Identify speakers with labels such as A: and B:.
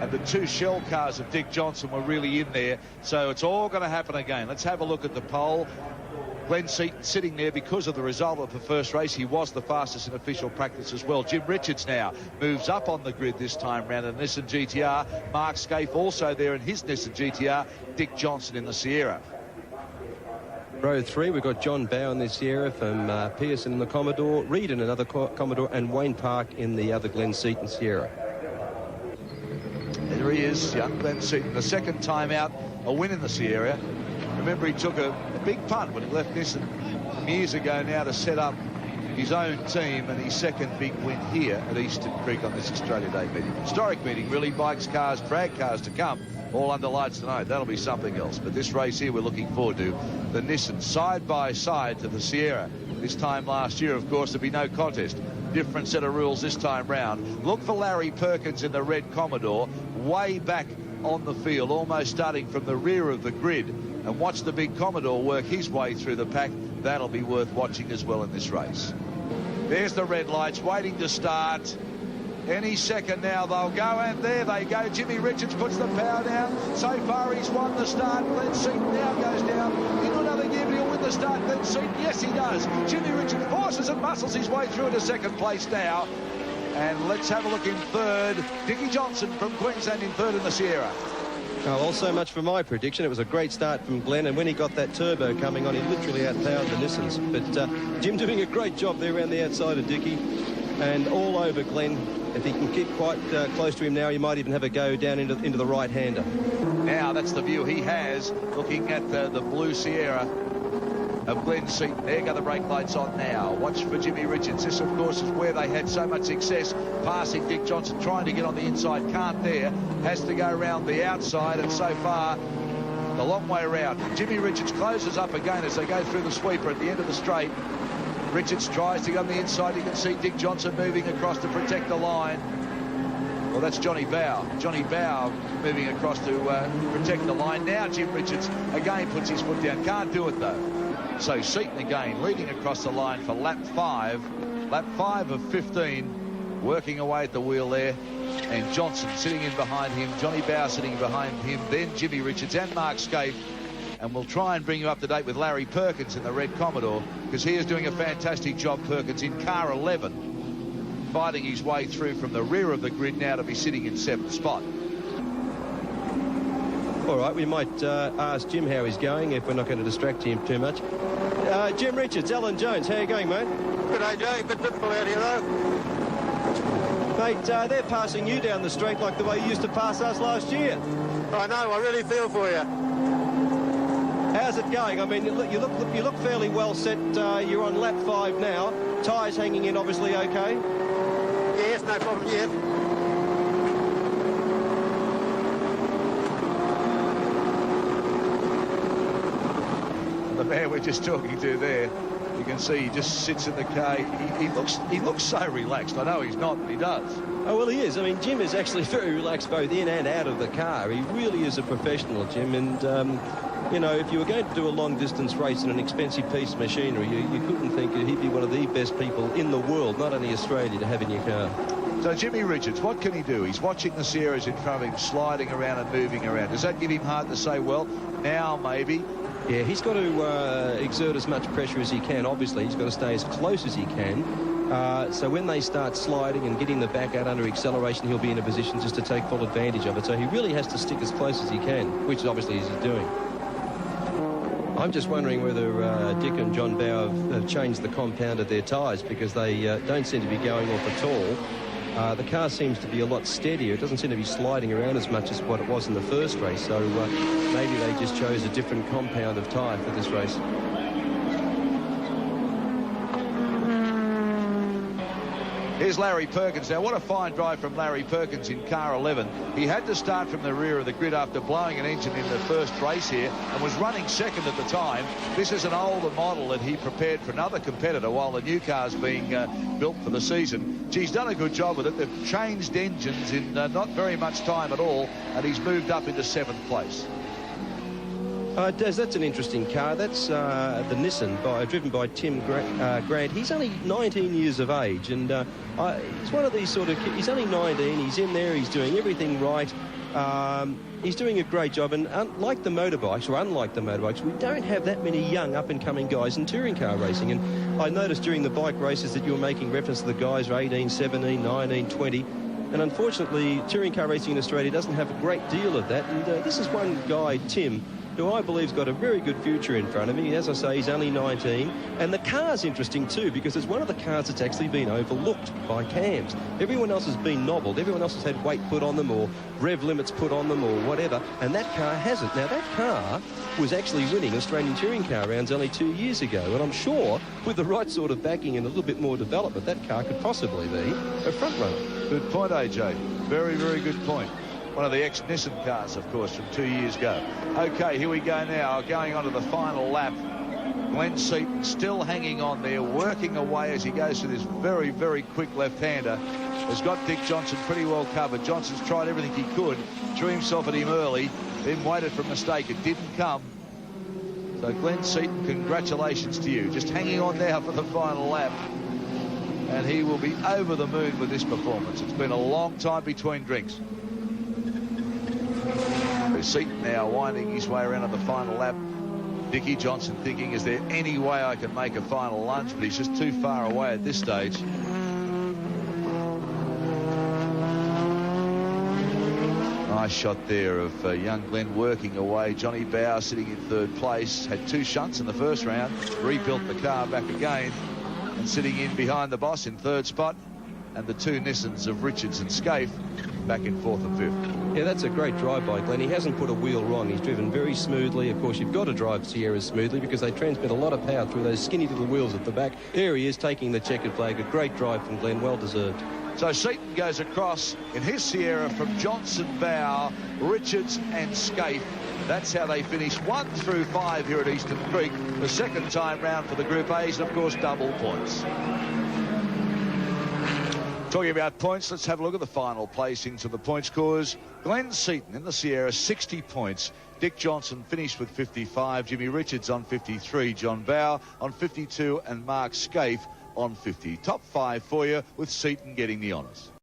A: and the 2 shell cars of Dick Johnson were really in there. So it's all going to happen again. Let's have a look at the pole. Glenn Seaton sitting there because of the result of the first race. He was the fastest in official practice as well. Jim Richards now moves up on the grid this time round in the Nissan GTR. Mark Scaife also there in his Nissan GTR. Dick Johnson in the Sierra.
B: Row 3, we've got John Bow in the Sierra from Pearson in the Commodore, Reed in another Commodore, and Wayne Park in the other Glenn Seaton Sierra.
A: There he is, young Glenn Seaton, the second time out, a win in the Sierra. Remember, he took a big punt when he left Nissan some years ago now to set up his own team, and his second big win here at Eastern Creek on this Australia Day meeting. Historic meeting, really. Bikes, cars, drag cars to come, all under lights tonight. That'll be something else. But this race here we're looking forward to. The Nissan side by side to the Sierra. This time last year, of course, there'd be no contest. Different set of rules this time round. Look for Larry Perkins in the red Commodore, way back on the field, almost starting from the rear of the grid. And watch the big Commodore work his way through the pack. That'll be worth watching as well in this race. There's the red lights waiting to start. Any second now they'll go, and there they go. Jimmy Richards puts the power down. So far he's won the start. Glenn Seaton now goes down into another gear, but he'll win the start. Glenn Seaton, yes he does. Jimmy Richards forces and muscles his way through into second place now. And let's have a look in third. Dickie Johnson from Queensland in third in the Sierra.
B: Oh, well, so much for my prediction. It was a great start from Glenn, and when he got that turbo coming on, he literally outpowered the Nissans. But Jim doing a great job there around the outside of Dickie, and all over Glenn. If he can keep quite close to him now, he might even have a go down into the right-hander.
A: Now that's the view he has, looking at the blue Sierra of Glenn Seaton. There go the brake lights on now. Watch for Jimmy Richards. This, of course, is where they had so much success, passing Dick Johnson, trying to get on the inside. Can't there. Has to go around the outside, and so far, the long way around. Jimmy Richards closes up again as they go through the sweeper at the end of the straight. Richards tries to go on the inside. You can see Dick Johnson moving across to protect the line. Well, that's Johnny Bow. Johnny Bow moving across to protect the line. Now Jim Richards again puts his foot down. Can't do it, though. So Seaton again leading across the line for lap 5. Lap 5 of 15, working away at the wheel there. And Johnson sitting in behind him. Johnny Bow sitting behind him. Then Jimmy Richards and Mark Scaife. And we'll try and bring you up to date with Larry Perkins in the red Commodore, because he is doing a fantastic job, Perkins, in car 11, fighting his way through from the rear of the grid now to be sitting in 7th spot.
B: All right, we might ask Jim how he's going if we're not going to distract him too much. Jim Richards, Alan Jones, how are you going, mate?
C: Good day, Jay. Bit difficult out here, though.
B: Mate, they're passing you down the straight like the way you used to pass us last year.
C: I know, I really feel for you.
B: How's it going? I mean, you look fairly well set. You're on lap 5 now. Tyres hanging in, obviously, okay?
C: Yes, no problem yet.
A: The man we're just talking to there, you can see he just sits in the car. He looks so relaxed. I know he's not, but he does.
B: Oh, well, he is. I mean, Jim is actually very relaxed both in and out of the car. He really is a professional, Jim, and you know, if you were going to do a long-distance race in an expensive piece of machinery, you couldn't think that he'd be one of the best people in the world, not only Australia, to have in your car.
A: So Jimmy Richards, what can he do? He's watching the Sierras in front of him, sliding around and moving around. Does that give him heart to say, well, now maybe?
B: Yeah, he's got to exert as much pressure as he can, obviously. He's got to stay as close as he can. So when they start sliding and getting the back out under acceleration, he'll be in a position just to take full advantage of it. So he really has to stick as close as he can, which obviously he's doing. I'm just wondering whether Dick and John Bow have changed the compound of their tyres, because they don't seem to be going off at all. The car seems to be a lot steadier. It doesn't seem to be sliding around as much as what it was in the first race. So maybe they just chose a different compound of tyre for this race.
A: Here's Larry Perkins. Now, what a fine drive from Larry Perkins in car 11. He had to start from the rear of the grid after blowing an engine in the first race here and was running second at the time. This is an older model that he prepared for another competitor while the new car's being built for the season. He's done a good job with it. They've changed engines in not very much time at all, and he's moved up into 7th place.
B: Des, that's an interesting car. That's the Nissan, driven by Tim Grant. He's only 19 years of age, and he's one of these sort of kids. He's only 19. He's in there. He's doing everything right. He's doing a great job, and unlike the motorbikes, we don't have that many young up-and-coming guys in touring car racing. And I noticed during the bike races that you were making reference to the guys who are 18, 17, 19, 20. And unfortunately, touring car racing in Australia doesn't have a great deal of that. And this is one guy, Tim, who I believe has got a very good future in front of him. As I say, he's only 19. And the car's interesting too, because it's one of the cars that's actually been overlooked by cams. Everyone else has been nobbled. Everyone else has had weight put on them or rev limits put on them or whatever. And that car hasn't. Now, that car was actually winning Australian touring car rounds only 2 years ago. And I'm sure with the right sort of backing and a little bit more development, that car could possibly be a front runner.
A: Good point, AJ. Very, very good point. One of the ex-Nissan cars, of course, from 2 years ago. OK, here we go now, going on to the final lap. Glenn Seaton still hanging on there, working away as he goes to this very, very quick left-hander. Has got Dick Johnson pretty well covered. Johnson's tried everything he could, threw himself at him early, then waited for a mistake. It didn't come. So Glenn Seaton, congratulations to you. Just hanging on now for the final lap. And he will be over the moon with this performance. It's been a long time between drinks. Seaton now winding his way around on the final lap. Dickie Johnson thinking, is there any way I can make a final lunge? But he's just too far away at this stage. Nice shot there of young Glenn working away. Johnny Bow sitting in third place. Had 2 shunts in the first round. Rebuilt the car back again. And sitting in behind the boss in third spot. And the 2 Nissans of Richards and Scaife back in 4th and 5th.
B: Yeah, that's a great drive by Glenn. He hasn't put a wheel wrong. He's driven very smoothly. Of course, you've got to drive Sierras smoothly because they transmit a lot of power through those skinny little wheels at the back. There he is, taking the checkered flag. A great drive from Glenn, well deserved.
A: So Seaton goes across in his Sierra from Johnson, Bow, Richards and Scaife. That's how they finish 1 through 5 here at Eastern Creek. The second time round for the Group A's, and of course double points. Talking about points, let's have a look at the final placings of the point scores. Glenn Seaton in the Sierra, 60 points. Dick Johnson finished with 55. Jimmy Richards on 53. John Bow on 52. And Mark Scaife on 50. Top 5 for you, with Seaton getting the honours.